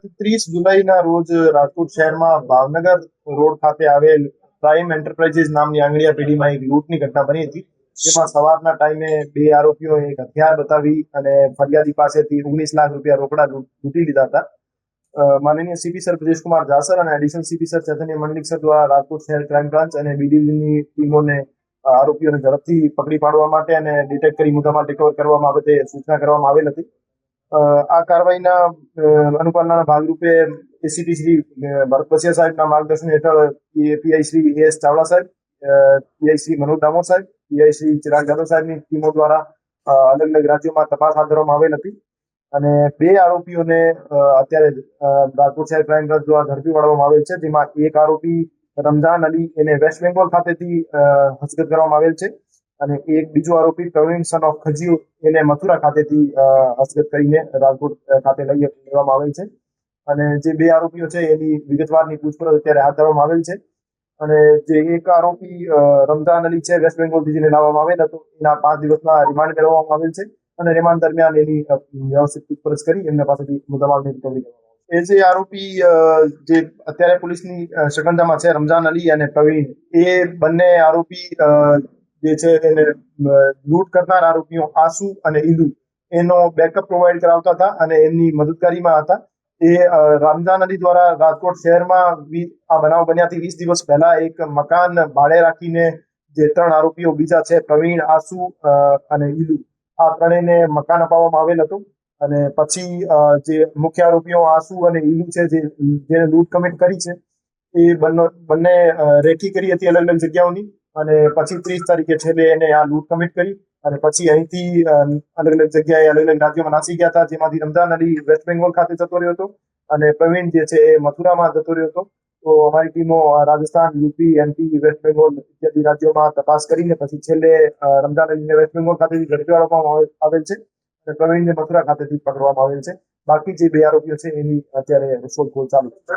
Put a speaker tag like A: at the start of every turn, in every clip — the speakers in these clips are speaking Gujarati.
A: તારીખ 30 જુલાઈના રોજ રાજકોટ શહેરમાં ભાવનગર રોડ ખાતે આવેલ પ્રાઇમ એન્ટરપ્રાઇઝીસ નામની આંગળીયા પેઢીમાં એક લૂંટની ઘટના બની હતી, જેમાં સવારના ટાઈમે બે આરોપીઓ એક હથિયાર બતાવી અને ફરિયાદી પાસેથી 19 લાખ રૂપિયા રોકડા લૂંટી લીધા હતા. માનનીય સીપી સર બ્રિજેશકુમાર જાસર અને એડિશનલ સીપી સર ચૈતન્ય મંડલિક સર દ્વારા રાજકોટ શહેર ક્રાઇમ બ્રાન્ચ અને બી ડિવિઝનની ટીમોને આરોપીઓને ઝડપથી પકડી પાડવા માટે અને ડિટેક્ટ કરી મુદ્દામાલ રિકવર કરવા બાબતે સૂચના કરવામાં આવેલ હતી. આ કાર્યવાહીના અનુપાલનના ભાગરૂપે એસીપી શ્રી ભરત બસિયા સાહેબના માર્ગદર્શન હેઠળ પીઆઈ શ્રી એસ ચાવડા સાહેબ, પીઆઈ શ્રી મનોજ દામોર સાહેબ, પીઆઈ શ્રી ચિરાગ યાદવ સાહેબની ટીમો દ્વારા અલગ અલગ રાજ્યોમાં તપાસ હાથ ધરવામાં આવેલ હતી અને બે આરોપીઓને અત્યારે રાજકોટ શહેર ક્રાઇમ બ્રાન્ચ દ્વારા ઝડપી પાડવામાં આવેલ છે, જેમાં એક આરોપી રમઝાન અલી એને વેસ્ટ બેંગોલ ખાતેથી હસ્તગત કરવામાં આવેલ છે અને એક બીજો આરોપી પ્રવીણ સન ઓફ ખજીઓ એને મથુરા ખાતેથી હસ્તગત કરીને રાજકોટ ખાતે લઈ લેવામાં આવેલ છે અને જે બે આરોપીઓ છે એની વિગતવારની પૂછપરછ અત્યારે હાથ ધરવામાં આવેલ છે અને જે એક આરોપી રમઝાન અલી છે વેસ્ટ બેંગોલથી જેને લાવવામાં આવેલ હતો, એના 5 દિવસના રિમાન્ડ કરવામાં આવેલ છે અને રિમાન્ડ દરમિયાન એની વ્યવસ્થિત પૂછપરછ કરી એમના પાસેથી મુદ્દામાલની રિકવરી કરવામાં આવે. એ જે આરોપી જે અત્યારે પોલીસની શકંજામાં છે રમઝાન અલી અને પ્રવીણ, એ બંને આરોપી જે છે એને લૂંટ કરનાર આરોપીઓ આસુ અને ઈલુ એનો બેકઅપ પ્રોવાઈડ કરાવતા હતા અને એમની મદદગારીમાં હતા. એ રમઝાન અલી દ્વારા રાજકોટ શહેરમાં આ બનાવ બન્યાથી 20 દિવસ પહેલા એક મકાન ભાડે રાખીને જે 3 આરોપીઓ બીજા છે પ્રવીણ, આસુ અને ઈલુ, આ ત્રણેયને મકાન અપાવવામાં આવેલ હતું અને પછી જે મુખ્ય આરોપીઓ આસુ અને ઈલુ છે જેને લૂંટ કમિટ કરી છે એ બંને રેકી કરી હતી અલગ અલગ જગ્યાઓની અને પછી 30 તારીખે છેલ્લે એને આ લૂંટ કમિટ કરી અને પછી અહીંથી અલગ અલગ જગ્યાએ અલગ અલગ રાજ્યોમાં નાસી ગયા હતા, જેમાંથી રમઝાન અલી વેસ્ટ બેંગોલ ખાતે જતો રહ્યો હતો અને પ્રવીણ જે છે એ મથુરામાં જતો રહ્યો હતો. તો અમારી ટીમો Rajasthan, UP, MP, West Bengal ઇત્યાદિ રાજ્યોમાં તપાસ કરીને પછી છેલ્લે રમઝાન અલીને વેસ્ટ બેંગોલ ખાતેથી ઝડપી પાડવામાં આવેલ છે અને પ્રવીણને મથુરા ખાતેથી પકડવામાં આવેલ છે. બાકી જે બે આરોપીઓ છે એની અત્યારે શોધખોળ ચાલુ છે.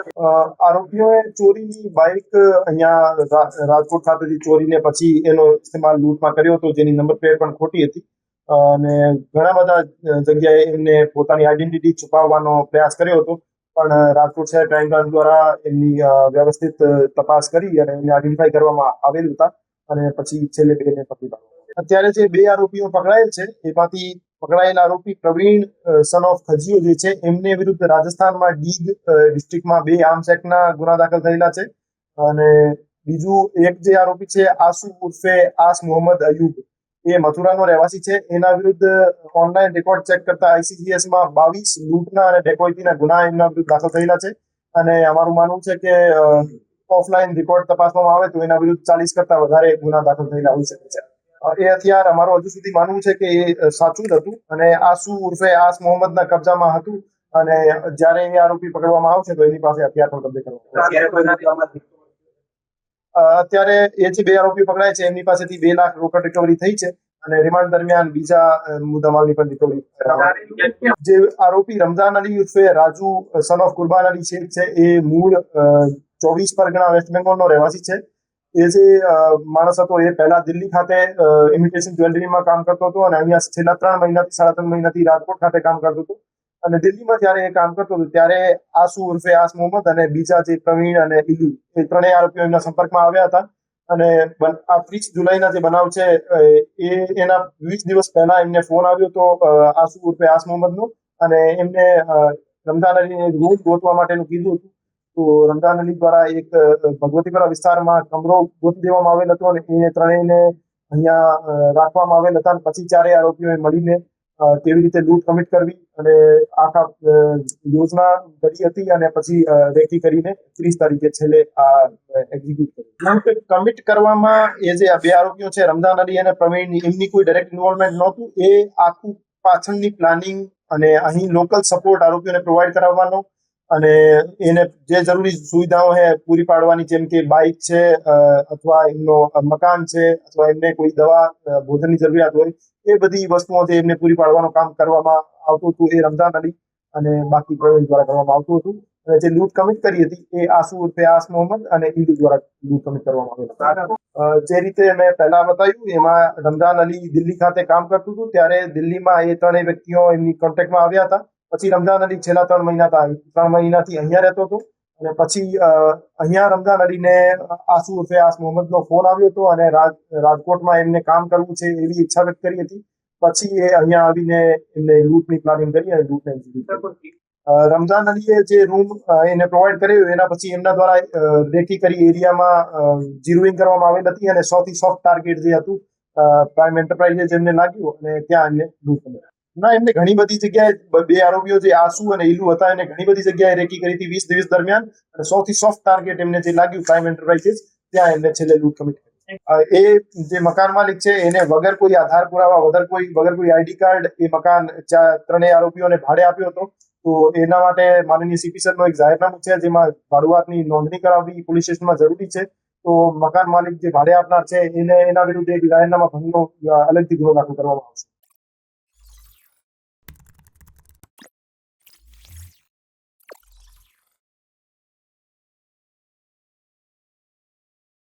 A: આરોપીઓએ ચોરીની બાઇક અહીંયા રાજકોટ ખાતેથી ચોરીને પછી એનો ઇસ્તેમાલ લૂંટમાં કર્યો હતો, જેની નંબર પ્લેટ પણ ખોટી હતી અને ઘણા બધા જગ્યાએ એમને પોતાની આઈડેન્ટિટી છુપાવવાનો પ્રયાસ કર્યો હતો, પણ રાજકોટ શહેર ક્રાઇમ બ્રાન્ચ દ્વારા એમની વ્યવસ્થિત તપાસ કરી અને એમને આઈડેન્ટિફાઈ કરવામાં આવેલ હતા અને પછી છેલ્લે બેને પકડી પાડવામાં. અત્યારે જે બે આરોપીઓ પકડાયેલ છે એમાંથી પકડાયેલ આરોપી પ્રવીણ સન ઓફ ખજીઓ જે છે એમને વિરુદ્ધ રાજસ્થાનમાં ડીગ ડિસ્ટ્રિક્ટમાં 2 આર્મ્સ એક્ટના ગુના દાખલ થયેલા છે અને બીજું એક જે આરોપી છે આસુ ઉર્ફે આસ મોહમ્મદ અયુબ, એ મથુરાનો રહેવાસી છે. એના વિરુદ્ધ ઓનલાઈન રેકોર્ડ ચેક કરતા આઈસીજીએસમાં 22 લૂંટના અને ડેકોઇટીના ગુના એમના વિરુદ્ધ દાખલ થયેલા છે અને અમારું માનવું છે કે ઓફલાઈન રેકોર્ડ તપાસવામાં આવે તો એના વિરુદ્ધ 40 કરતા વધારે ગુના દાખલ થયેલા હોઈ શકે છે. એ હથિયાર અમારું હજુ સુધી માનવું છે કે એ સાચું જ હતું અને આસુ ઉર્ફે આસ મોહમ્મદના કબજામાં હતું અને જ્યારે એ આરોપી પકડવામાં આવશે તો એની પાસે હથિયાર પણ કબજે કરવામાં આવશે. અત્યારે એ જે બે આરોપીઓ પકડાય છે એમની પાસેથી 2 લાખ રોકડ રિકવરી થઈ છે અને રિમાન્ડ દરમિયાન બીજા મુદ્દામાલની પણ રિકવરી. જે આરોપી રમઝાન અલી ઉર્ફે રાજુ સન ઓફ કુરબાન અલી શેખ છે એ મૂળ 24 પરગણા વેસ્ટ બેંગોલનો રહેવાસી છે. એ જે માણસ હતો એ પહેલા દિલ્હી ખાતે ઇમિટેશન જ્વેલરીમાં કામ કરતો હતો અને અહીંયા છેલ્લા 3 મહિનાથી રાજકોટ ખાતે કામ કરતો હતો અને દિલ્હીમાં જ્યારે એ કામ કરતો હતો ત્યારે આસુ ઉર્ફે આસ મોહમ્મદ અને બીજા જે પ્રવીણ અને ઈલુ એ ત્રણેય આરોપીઓ એમના સંપર્કમાં આવ્યા હતા અને આ 30 જુલાઈના જે બનાવ છે એ એના 20 દિવસ પહેલા એમને ફોન આવ્યો હતો આસુ ઉર્ફે આસ મોહમ્મદનો અને એમને રમઝાન અલીને રૂમ ગોતવા માટેનું કીધું હતું. તો રમઝાન અલી દ્વારા એક ભગવતીપુરા વિસ્તારમાં કમરો ગોતી દેવામાં આવેલ હતો અને એને ત્રણેયને અહીંયા રાખવામાં આવેલ હતા. પછી 4 આરોપીઓએ મળીને કેવી રીતે લૂંટ કમિટ કરવી અને આખા યોજના ઘડી હતી અને પછી રેકી કરીને 30 તારીખે છેલ્લે આ એક્ઝિક્યુટ કરી. કમિટ કરવામાં એ જે બે આરોપીઓ છે રમઝાન અલી અને પ્રવીણ, એમની કોઈ ડાયરેક્ટ ઇન્વોલ્વમેન્ટ નહોતું. એ આખું પાછળની પ્લાનિંગ અને અહીં લોકલ સપોર્ટ આરોપીઓને પ્રોવાઈડ કરાવવાનો અને એને જે જરૂરી સુવિધાઓ છે પૂરી પાડવાની, જેમ કે બાઇક છે અથવા એમનો મકાન છે અથવા એમને કોઈ દવા ભોજનની જરૂરિયાત હોય, એ બધી વસ્તુઓ જે એમને પૂરી પાડવાનું કામ કરવામાં આવતું હતું એ રમઝાન અલી અને બાકી પ્રવીણ દ્વારા કરવામાં આવતું હતું. અને જે લૂંટ કમિટ કરી હતી એ આસુ ઉર્ફે આસ મોહમ્મદ અને ઈલુ દ્વારા લૂંટ કમિટ કરવામાં આવેલ. જે રીતે મેં પહેલા બતાવ્યું એમાં રમઝાન અલી દિલ્હી ખાતે કામ કરતું હતું ત્યારે દિલ્હીમાં એ ત્રણેય વ્યક્તિઓ એમની કોન્ટેક્ટમાં આવ્યા હતા પછી રમઝાન અલી છેલ્લા 3 મહિનાથી અહીંયા રહેતો હતો અને પછી અહીંયા રમઝાન અલીને આસુ ઉર્ફે આસ મોહમ્મદનો ફોન આવ્યો હતો અને રાજકોટમાં એમને કામ કરવું છે એવી ઈચ્છા વ્યક્ત કરી હતી. પછી એ અહીંયા આવીને એમને લૂંટની પ્લાનિંગ કરી અને લૂંટને execute કરી. રમઝાન અલીએ જે રૂમ એને પ્રોવાઈડ કર્યો એના પછી એમના દ્વારા રેકી કરી એરિયામાં જીરોઈંગ કરવામાં આવેલ હતી અને સૌથી સોફ્ટ ટાર્ગેટ જે હતું પ્રાઇમ એન્ટરપ્રાઇઝે જેમને લાગ્યું અને ત્યાં એમને લૂંટ કરી. ના, એમને ઘણી બધી જગ્યાએ બે આરોપીઓ જે આસુ અને ઈલુ હતા એને ઘણી બધી જગ્યાએ રેકી કરી હતી 20 દિવસ દરમિયાન અને સૌથી સોફ્ટ ટાર્ગેટ એમને જે લાગ્યું પ્રાઇમ એન્ટરપ્રાઇઝીસ ત્યાં એમને છેલ્લે લૂંટ કમિટ કરી. એ જે મકાન માલિક છે એને વગર કોઈ આધાર પુરાવા વગર કોઈ આઈડી કાર્ડ એ મકાન ત્રણેય આરોપીઓને ભાડે આપ્યો હતો. તો એના માટે માનનીય સીપી સરનો એક જાહેરનામું છે જેમાં ભાડુઆતની નોંધણી કરાવવી પોલીસ સ્ટેશનમાં જરૂરી છે. તો મકાન માલિક જે ભાડે આપનાર છે એને એના વિરુદ્ધ એક જાહેરનામા ભંગનો અલગથી ગુનો દાખલ કરવામાં આવશે.